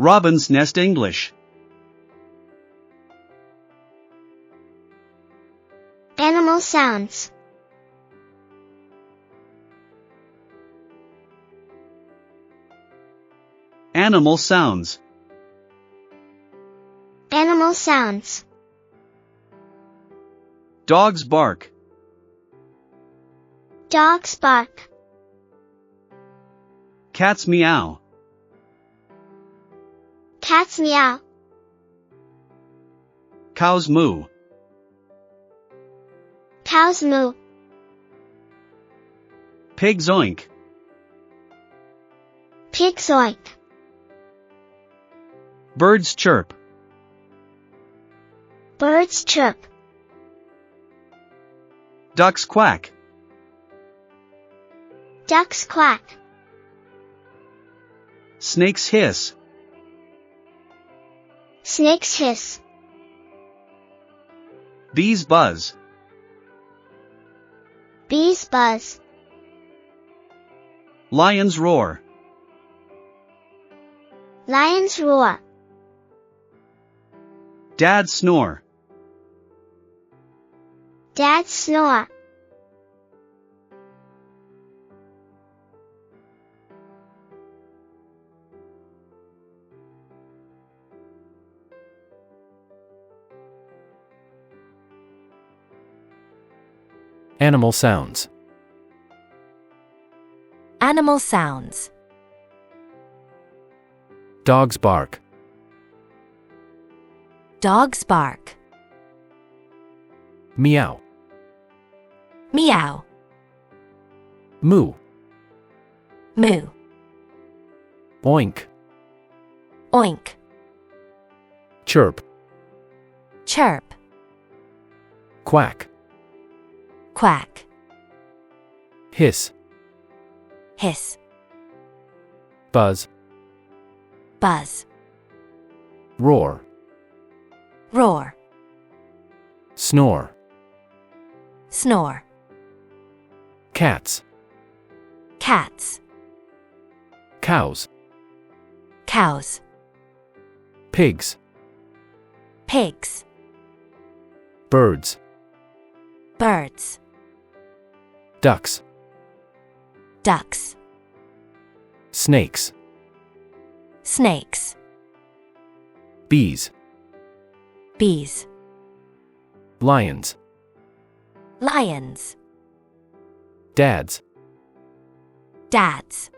Robin's Nest English. Animal sounds. Animal sounds. Animal sounds. Dogs bark. Dogs bark. Cats meow. Cats meow. Cows moo. Cows moo. Pigs oink. Pigs oink. Birds chirp. Birds chirp. Ducks quack. Ducks quack. Snakes hiss. Snakes hiss. Bees buzz. Bees buzz. Lions roar. Lions roar. Dads snore. Dads snore. Animal sounds. Animal sounds. Dogs bark. Dogs bark. Meow. Meow. Moo. Moo. Oink. Oink. Chirp. Chirp. Quack. Quack. Hiss. Hiss. Buzz. Buzz. Roar. Roar. Snore. Snore. Cats. Cats. Cows. Cows. Pigs. Pigs. Birds. Birds. Ducks. Ducks. Snakes. Snakes. Bees. Bees. Lions. Lions. Dads. Dads.